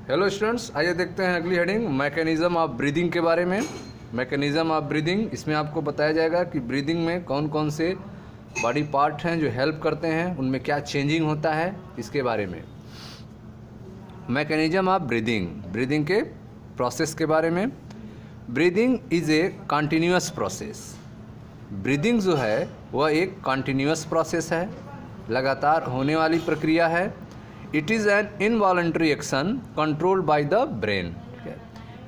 Hello students, आइए देखते हैं अगली हेडिंग मैकेनिज्म ऑफ ब्रीदिंग के बारे में। मैकेनिज्म ऑफ ब्रीदिंग, इसमें आपको बताया जाएगा कि ब्रीदिंग में कौन कौन से बॉडी पार्ट हैं जो हेल्प करते हैं, उनमें क्या चेंजिंग होता है, इसके बारे में। मैकेनिज्म ऑफ ब्रीदिंग, ब्रीदिंग के प्रोसेस के बारे में। Breathing is a continuous process. Breathing जो है वह एक कंटिन्यूअस प्रोसेस है, लगातार होने वाली प्रक्रिया है। It is an involuntary action controlled by the brain.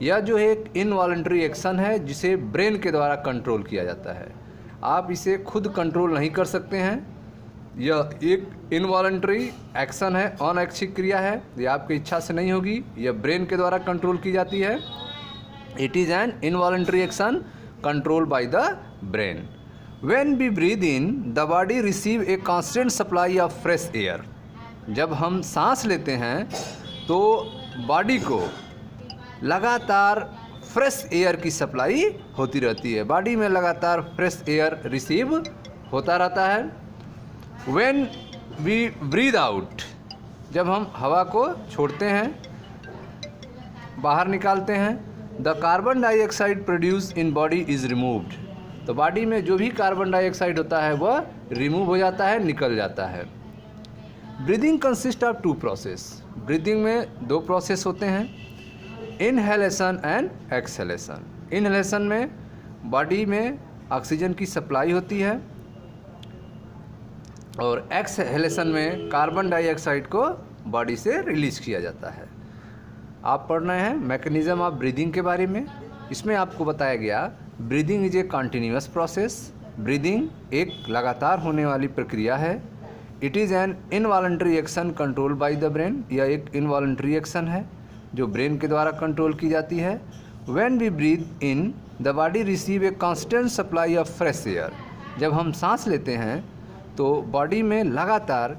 यह जो है एक इनवॉलंटरी एक्शन है जिसे ब्रेन के द्वारा कंट्रोल किया जाता है। आप इसे खुद कंट्रोल नहीं कर सकते हैं। यह एक इनवॉलंटरी एक्शन है, अनैच्छिक क्रिया है, यह आपकी इच्छा से नहीं होगी, यह ब्रेन के द्वारा कंट्रोल की जाती है। It is an involuntary action controlled by the brain. When we breathe in the body receive a constant supply of fresh air. जब हम सांस लेते हैं तो बॉडी को लगातार फ्रेश एयर की सप्लाई होती रहती है, बॉडी में लगातार फ्रेश एयर रिसीव होता रहता है। व्हेन वी ब्रीद आउट, जब हम हवा को छोड़ते हैं, बाहर निकालते हैं, the carbon dioxide produce in body is removed. तो बॉडी में जो भी कार्बन डाइऑक्साइड होता है वह रिमूव हो जाता है, निकल जाता है। Breathing consist of two process. Breathing में दो प्रोसेस होते हैं, इनहेलेशन एंड एक्सहेलेशन। इनहेलेशन में बॉडी में ऑक्सीजन की सप्लाई होती है और एक्सहेलेशन में कार्बन डाइऑक्साइड को बॉडी से रिलीज किया जाता है। आप पढ़ रहे हैं मैकेनिज्म ऑफ ब्रीदिंग के बारे में। इसमें आपको बताया गया breathing is a continuous process. Breathing एक लगातार होने वाली प्रक्रिया है। It is an involuntary action control by the brain. यह एक इनवॉलंटरी एक्शन है जो ब्रेन के द्वारा कंट्रोल की जाती है। When we breathe in the body receive a constant supply of fresh air. जब हम सांस लेते हैं तो बॉडी में लगातार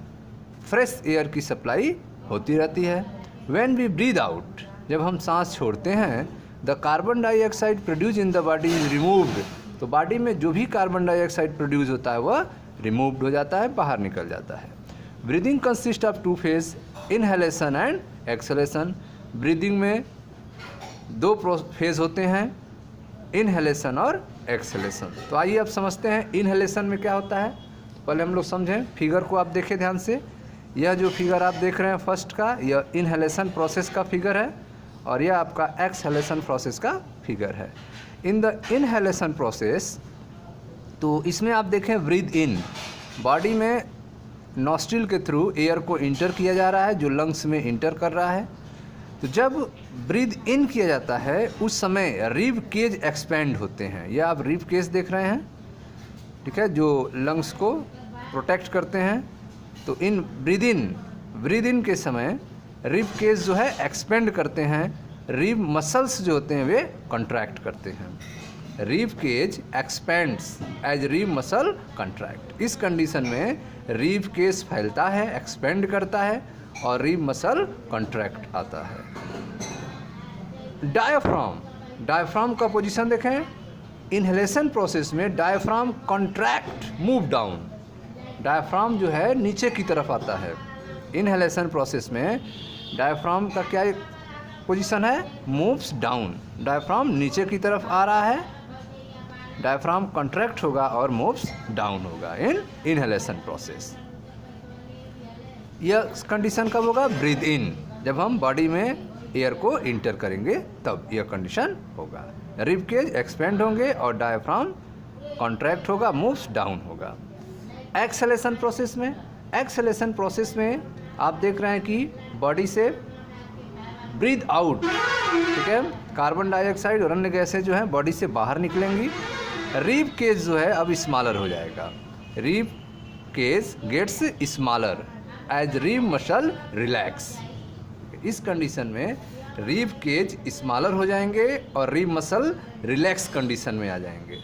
फ्रेश एयर की सप्लाई होती रहती है। व्हेन वी ब्रीद आउट, जब हम सांस छोड़ते हैं, the carbon dioxide produce in the body is removed. तो बॉडी में जो भी कार्बन डाइऑक्साइड प्रोड्यूस होता है वह रिमूव्ड हो जाता है, बाहर निकल जाता है। Breathing consist of two phase, inhalation and exhalation. Breathing में दो फेज होते हैं, इनहेलेशन और एक्सहेलेशन। तो आइए अब समझते हैं इनहेलेशन में क्या होता है। पहले हम लोग समझें, फिगर को आप देखें ध्यान से। यह जो फिगर आप देख रहे हैं फर्स्ट का, यह इनहेलेशन प्रोसेस का फिगर है और यह आपका एक्सहेलेशन प्रोसेस का फिगर है। इन द इनहेलेशन प्रोसेस, तो इसमें आप देखें ब्रीद इन, बॉडी में नॉस्ट्रिल के थ्रू एयर को इंटर किया जा रहा है जो लंग्स में इंटर कर रहा है। तो जब ब्रीद इन किया जाता है उस समय रिब केज एक्सपेंड होते हैं। यह आप रिब केज देख रहे हैं, ठीक है, जो लंग्स को प्रोटेक्ट करते हैं। तो इन ब्रीद इन के समय रिब केज जो है एक्सपेंड करते हैं, रिब मसल्स जो होते हैं वे कॉन्ट्रैक्ट करते हैं। Rib cage expands as rib muscle contract. इस कंडीशन में रिब केज फैलता है, एक्सपेंड करता है और रिब मसल कंट्रैक्ट आता है। डायफ्राम, डायफ्राम का पोजीशन देखें। इनहेलेशन प्रोसेस में diaphragm contract, move down. Diaphragm जो है नीचे की तरफ आता है। इनहेलेशन प्रोसेस में डायफ्राम का क्या पोजीशन है, मूव्स डाउन। डायफ्राम नीचे की तरफ आ रहा है, डायफ्राम कॉन्ट्रैक्ट होगा और मूव्स डाउन होगा इन इनहेलेशन प्रोसेस। यह कंडीशन कब होगा, ब्रीद इन, जब हम बॉडी में एयर को इंटर करेंगे तब यह कंडीशन होगा। रिब केज एक्सपेंड होंगे और डायफ्राम कॉन्ट्रैक्ट होगा, मूव्स डाउन होगा। एक्सहेलेशन प्रोसेस में, एक्सहेलेशन प्रोसेस में आप देख रहे हैं कि बॉडी से ब्रीद आउट, ठीक है, कार्बन डाइऑक्साइड और अन्य गैसें जो हैं बॉडी से बाहर निकलेंगी। रिब केज जो है अब स्मॉलर हो जाएगा। Rib cage gets smaller as rib muscle relax. इस कंडीशन में रिब केज स्मॉलर हो जाएंगे और रिब मसल रिलैक्स कंडीशन में आ जाएंगे।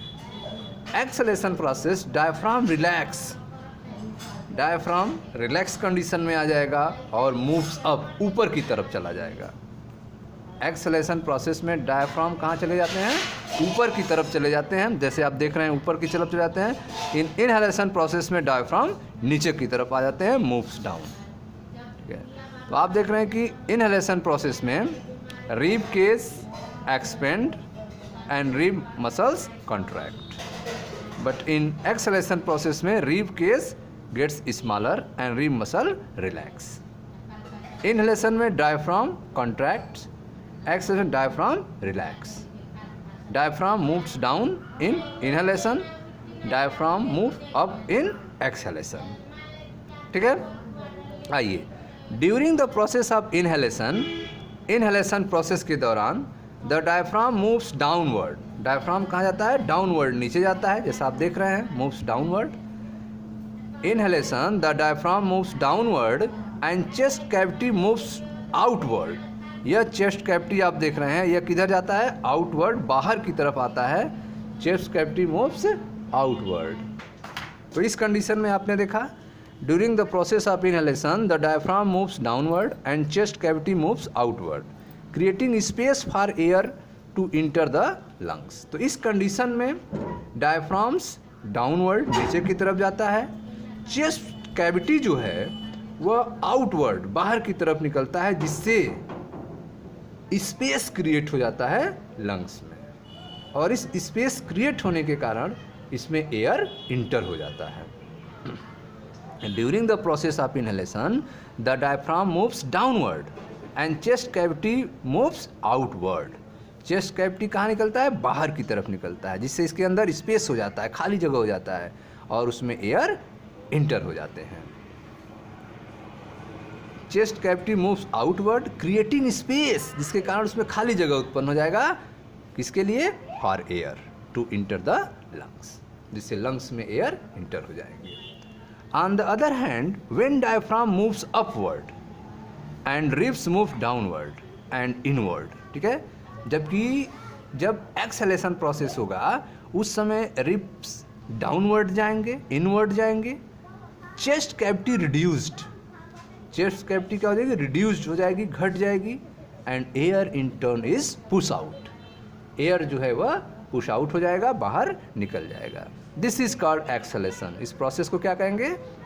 Exhalation process, diaphragm relax, diaphragm relax condition में आ जाएगा और मूव्स अप, ऊपर की तरफ चला जाएगा। एक्सहेलेशन प्रोसेस में डायफ्राम कहाँ चले जाते हैं, ऊपर की तरफ चले जाते हैं, जैसे आप देख रहे हैं ऊपर की तरफ चले जाते हैं। इनहेलेशन प्रोसेस में डायफ्राम नीचे की तरफ आ जाते हैं, मूव्स डाउन, ठीक है। तो आप देख रहे हैं कि इनहेलेशन प्रोसेस में rib cage expand and rib muscles contract, but in exhalation process में rib cage gets smaller and rib muscle relax. Inhalation में diaphragm contracts, exhalation diaphragm relax. Diaphragm moves down in inhalation, diaphragm move up in exhalation. ठीक है, आइए during the process of inhalation, inhalation process के दौरान the diaphragm moves downward. Diaphragm कहाँ जाता है? Downward, नीचे जाता है, जैसा आप देख रहे हैं, moves downward. Inhalation the diaphragm moves downward and chest cavity moves outward. यह चेस्ट कैविटी आप देख रहे हैं, यह किधर जाता है? आउटवर्ड, बाहर की तरफ आता है। Chest cavity moves outward. तो इस कंडीशन में आपने देखा, during the process of inhalation the diaphragm moves downward and chest cavity moves outward, creating space for air to enter the lungs. तो इस कंडीशन में डायफ्राम्स डाउनवर्ड, नीचे की तरफ जाता है। चेस्ट कैविटी जो है वह आउटवर्ड, बाहर की तरफ निकलता है, जिससे स्पेस क्रिएट हो जाता है लंग्स में, और इस स्पेस क्रिएट होने के कारण इसमें एयर इंटर हो जाता है। During the process of inhalation the diaphragm moves downward and chest cavity moves outward. Chest cavity कहाँ निकलता है? बाहर की तरफ निकलता है, जिससे इसके अंदर स्पेस हो जाता है, खाली जगह हो जाता है, और उसमें एयर इंटर हो जाते हैं। Chest cavity moves outward creating space, जिसके कारण उसमें खाली जगह उत्पन्न हो जाएगा, किसके लिए? For air to enter the lungs, जिससे लंग्स में एयर इंटर हो जाएगी। On the other hand when diaphragm moves upward and ribs move downward and inward, ठीक है, जबकि जब एक्सहेलेशन प्रोसेस होगा उस समय रिब्स डाउनवर्ड जाएंगे, इनवर्ड जाएंगे। Chest cavity reduced, chest cavity क्या हो जाएगी? रिड्यूस्ड हो जाएगी, घट जाएगी। And air in turn is push out, air जो है वह पुश आउट हो जाएगा, बाहर निकल जाएगा। This is called exhalation. इस प्रोसेस को क्या कहेंगे?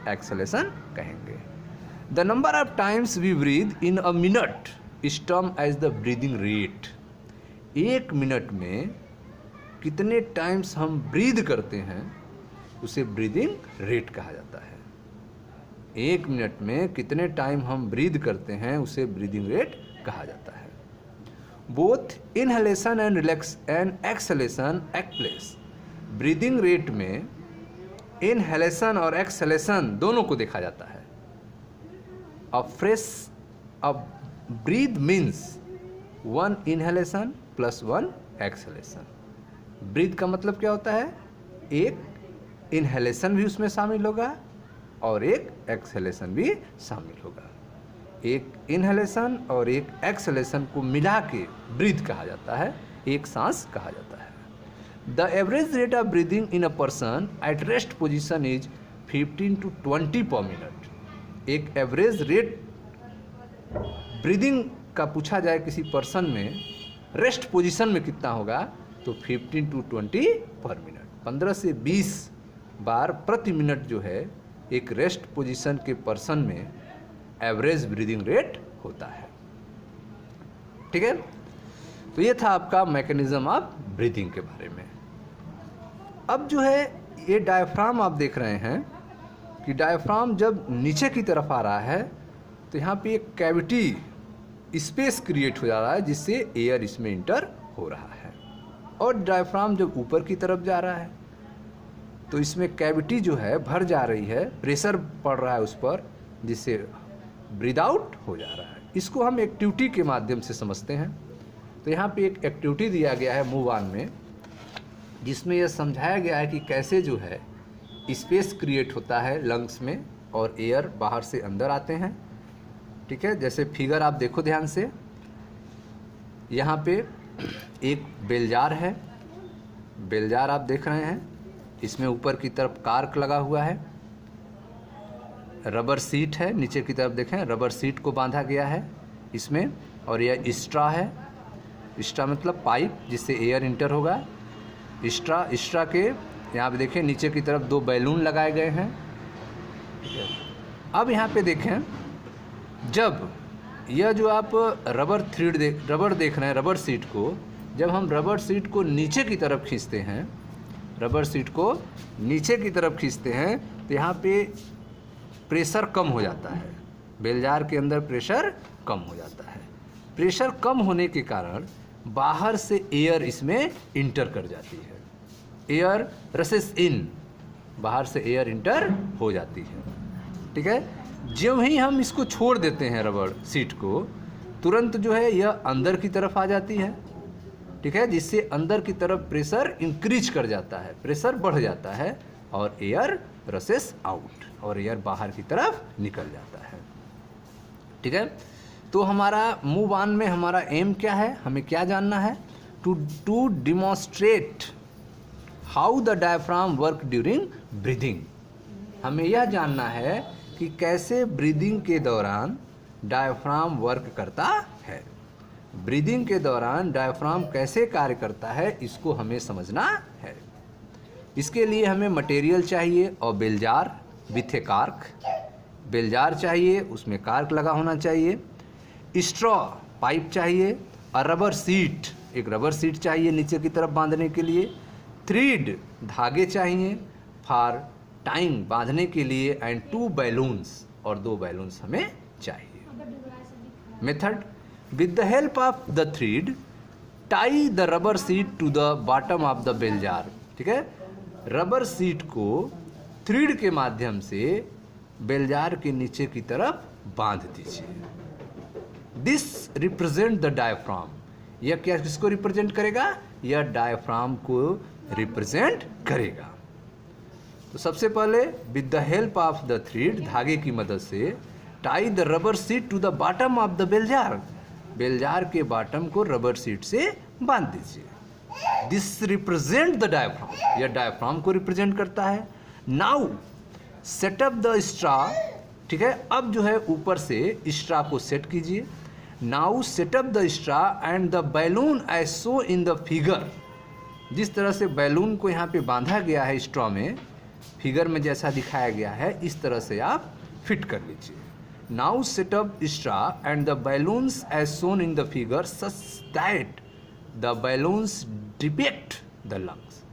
एक्सहेलेशन कहेंगे। The number of times we breathe in a minute is term as the breathing rate. एक मिनट में कितने टाइम्स हम ब्रीद करते हैं उसे ब्रीदिंग रेट कहा जाता है। एक मिनट में कितने टाइम हम ब्रीद करते हैं उसे ब्रीदिंग रेट कहा जाता है। Both inhalation and relax and exhalation take place. Breathing rate में इनहेलेशन और एक्सहेलेशन दोनों को देखा जाता है। अब breath means 1 inhalation plus 1 exhalation. Breath का मतलब क्या होता है? एक इनहेलेशन भी उसमें शामिल होगा और एक एक्सहेलेशन भी शामिल होगा। एक इनहेलेशन और एक एक्सहेलेशन को मिला के ब्रीद कहा जाता है, एक सांस कहा जाता है। The average rate of breathing in a person at rest position is 15 to 20 पर मिनट। एक एवरेज रेट ब्रीदिंग का पूछा जाए किसी पर्सन में, रेस्ट पोजीशन में कितना होगा, तो 15 to 20 पर मिनट। 15 से 20 बार प्रति मिनट जो है एक रेस्ट पोजीशन के पर्सन में एवरेज ब्रीदिंग रेट होता है। ठीक है, तो ये था आपका मैकेनिज्म ऑफ ब्रीदिंग के बारे में। अब जो है ये डायफ्राम आप देख रहे हैं कि डायफ्राम जब नीचे की तरफ आ रहा है तो यहाँ पे एक कैविटी स्पेस क्रिएट हो जा रहा है, जिससे एयर इसमें इंटर हो रहा है। और डायफ्राम जब ऊपर की तरफ जा रहा है तो इसमें कैविटी जो है भर जा रही है, प्रेशर पड़ रहा है उस पर, जिससे ब्रीद आउट हो जा रहा है। इसको हम एक्टिविटी के माध्यम से समझते हैं। तो यहाँ पे एक एक्टिविटी दिया गया है मूव ऑन में, जिसमें यह समझाया गया है कि कैसे जो है स्पेस क्रिएट होता है लंग्स में और एयर बाहर से अंदर आते हैं। ठीक है, जैसे फिगर आप देखो ध्यान से, यहाँ पे एक बेलजार है, बेलजार आप देख रहे हैं, इसमें ऊपर की तरफ कार्क लगा हुआ है, रबर सीट है, नीचे की तरफ देखें रबर सीट को बांधा गया है इसमें, और यह स्ट्रा है। स्ट्रा मतलब पाइप जिससे एयर इंटर होगा। स्ट्रा के यहाँ पे देखें नीचे की तरफ 2 बैलून लगाए गए हैं। ठीक है, अब यहाँ पे देखें जब यह जो आप रबर देख रहे हैं, रबर सीट को, जब हम रबर सीट को नीचे की तरफ खींचते हैं, रबर सीट को नीचे की तरफ खींचते हैं तो यहाँ पे प्रेशर कम हो जाता है, बेल जार के अंदर प्रेशर कम हो जाता है। प्रेशर कम होने के कारण बाहर से एयर इसमें इंटर कर जाती है, एयर रसेस इन, बाहर से एयर इंटर हो जाती है। ठीक है, जो ही हम इसको छोड़ देते हैं रबर सीट को, तुरंत जो है यह अंदर की तरफ आ जाती है। ठीक है, जिससे अंदर की तरफ प्रेशर इंक्रीज कर जाता है, प्रेशर बढ़ जाता है और एयर रसेस आउट, और एयर बाहर की तरफ निकल जाता है। ठीक है, तो हमारा मूव ऑन में हमारा एम क्या है, हमें क्या जानना है? To demonstrate how the diaphragm work during breathing. हमें यह जानना है कि कैसे ब्रीदिंग के दौरान डायफ्राम वर्क करता है। ब्रीदिंग के दौरान डायफ्राम कैसे कार्य करता है, इसको हमें समझना है। इसके लिए हमें मटेरियल चाहिए और bell jar with a cork, bell jar चाहिए, उसमें कार्क लगा होना चाहिए, स्ट्रॉ पाइप चाहिए, और रबर सीट, एक रबर सीट चाहिए नीचे की तरफ बांधने के लिए, थ्रीड धागे चाहिए फॉर टाइंग, बांधने के लिए, एंड 2 बैलून्स, और 2 बैलून्स हमें चाहिए। Method, with the help of the thread tie the rubber sheet to the bottom of the bell jar. ठीक है, रबर सीट को थ्रीड के माध्यम से बेल जार के नीचे की तरफ बांध दीजिए। दिस रिप्रेजेंट द डायफ्राम, यह क्या किसको रिप्रेजेंट करेगा? यह डायफ्राम को रिप्रेजेंट करेगा। तो सबसे पहले with the help of the thread, धागे की मदद से, tie the rubber sheet to the bottom of the bell jar, bell jar के बॉटम को रबर सीट से बांध दीजिए। दिस रिप्रेजेंट द डायफ्राम, यह डायफ्राम को रिप्रेजेंट करता है। नाउ सेटअप द स्ट्रा, ठीक है, अब जो है ऊपर से स्ट्रा को सेट कीजिए। Now set up the straw and the balloon as shown in the figure, जिस तरह से बैलून को यहाँ पे बांधा गया है स्ट्रॉ में, फिगर में जैसा दिखाया गया है, इस तरह से आप फिट कर लीजिए। Now set up straw and the balloons as shown in the figure such that the balloons depict the lungs.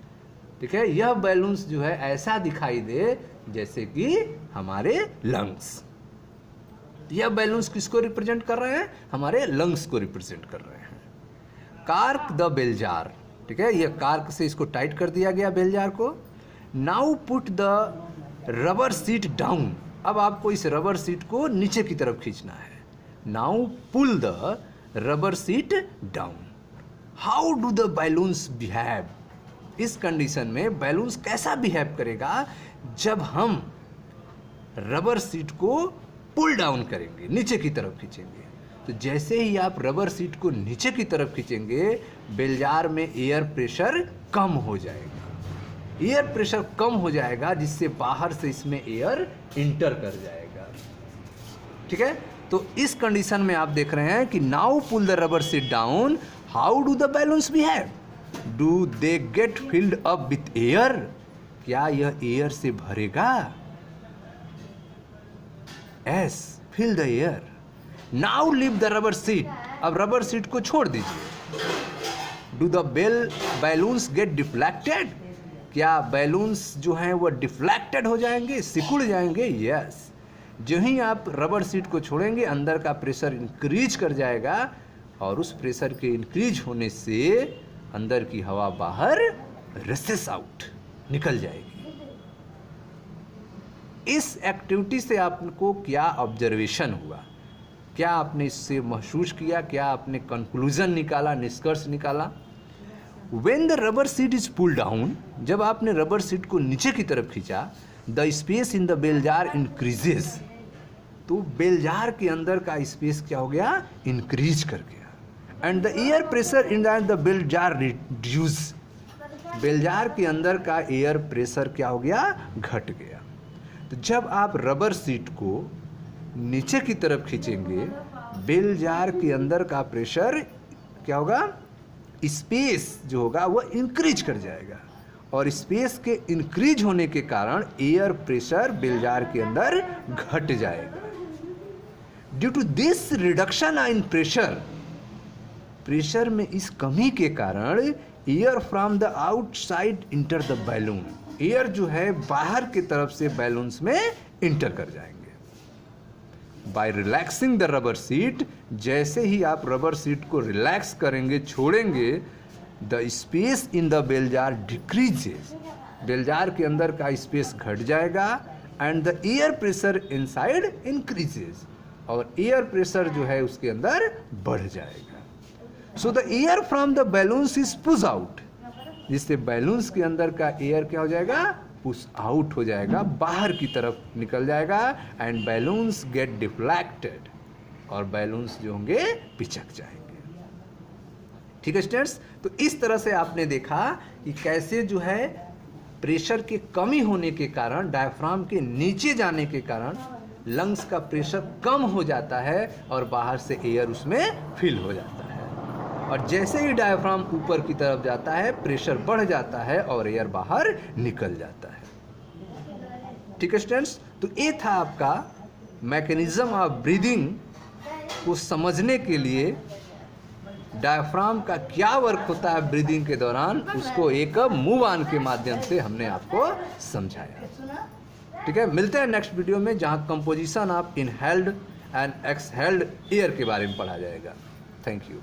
ठीक है, यह बैलून्स जो है ऐसा दिखाई दे जैसे कि हमारे लंग्स। यह बैलून्स किसको रिप्रेजेंट कर रहे हैं? हमारे लंग्स को रिप्रेजेंट कर रहे हैं। कार्क द बेल जार, ठीक है, यह कार्क से इसको टाइट कर दिया गया बेल जार को। Now put the rubber sheet down, अब आपको इस रबर सीट को नीचे की तरफ खींचना है। Now pull the rubber sheet down. How do the balloons behave, इस कंडीशन में बैलून्स कैसा बिहेव करेगा जब हम रबर सीट को पुल डाउन करेंगे, नीचे की तरफ खींचेंगे। तो जैसे ही आप रबर सीट को नीचे की तरफ खींचेंगे, बेल जार में एयर प्रेशर कम हो जाएगा, एयर प्रेशर कम हो जाएगा, जिससे बाहर से इसमें एयर इंटर कर जाएगा। ठीक है, तो इस कंडीशन में आप देख रहे हैं कि now pull the rubber sheet down, how do the balloons behave? Do they get filled up with air, क्या यह एयर से भरेगा? Yes, fill the air. Now leave the rubber sheet, अब रबर सीट को छोड़ दीजिए। Do the balloons get deflected, क्या balloons जो हैं वो डिफ्लेक्टेड हो जाएंगे, सिकुड़ जाएंगे? यस। जो ही आप रबर सीट को छोड़ेंगे, अंदर का प्रेशर इंक्रीज कर जाएगा, और उस प्रेशर के इंक्रीज होने से अंदर की हवा बाहर रेसेस आउट निकल जाएगी। इस एक्टिविटी से आपको क्या ऑब्जर्वेशन हुआ, क्या आपने इससे महसूस किया, क्या आपने कंक्लूजन निकाला, निष्कर्ष निकाला? When the rubber seat is pulled down, जब आपने रबर सीट को नीचे की तरफ खींचा, the space in the bell jar increases, तो बेल जार के अंदर का स्पेस क्या हो गया? इंक्रीज कर गया। And the air pressure in the bell jar reduce, bell jar के अंदर का एयर प्रेशर क्या हो गया? घट गया। तो जब आप रबर सीट को नीचे की तरफ खींचेंगे, बेल जार के अंदर का प्रेशर क्या होगा? स्पेस जो होगा वो इंक्रीज कर जाएगा, और स्पेस के इंक्रीज होने के कारण एयर प्रेशर बेल जार के अंदर घट जाएगा। Due to this reduction in pressure, pressure में इस कमी के कारण air from the outside enter the balloon, air जो है बाहर की तरफ से बैलून्स में इंटर कर जाएंगे। By relaxing the rubber seat, जैसे ही आप रबर सीट को रिलैक्स करेंगे, छोड़ेंगे, the space in the bell jar decreases, bell jar के अंदर का स्पेस घट जाएगा, and the air pressure inside increases, और एयर प्रेशर जो है उसके अंदर बढ़ जाएगा। So the air from the balloons is push out, जिससे बैलून्स के अंदर का एयर क्या हो जाएगा, पुश आउट हो जाएगा, बाहर की तरफ निकल जाएगा, एंड बैलून्स गेट डिफ्लेक्टेड, और बैलून्स जो होंगे पिचक जाएंगे। ठीक है स्टूडेंट्स, तो इस तरह से आपने देखा कि कैसे जो है प्रेशर की कमी होने के कारण, डायफ्राम के नीचे जाने के कारण लंग्स का प्रेशर कम हो जाता है और बाहर से एयर उसमें फिल हो जाता है, और जैसे ही डायफ्राम ऊपर की तरफ जाता है प्रेशर बढ़ जाता है और एयर बाहर निकल जाता है। ठीक है स्टूडेंट्स, तो ये था आपका मैकेनिज्म ऑफ ब्रीदिंग को समझने के लिए डायफ्राम का क्या वर्क होता है ब्रीदिंग के दौरान, उसको एक मूव ऑन के माध्यम से हमने आपको समझाया। ठीक है, मिलते हैं नेक्स्ट वीडियो में जहां composition of inhaled and exhaled air के बारे में पढ़ा जाएगा। Thank you.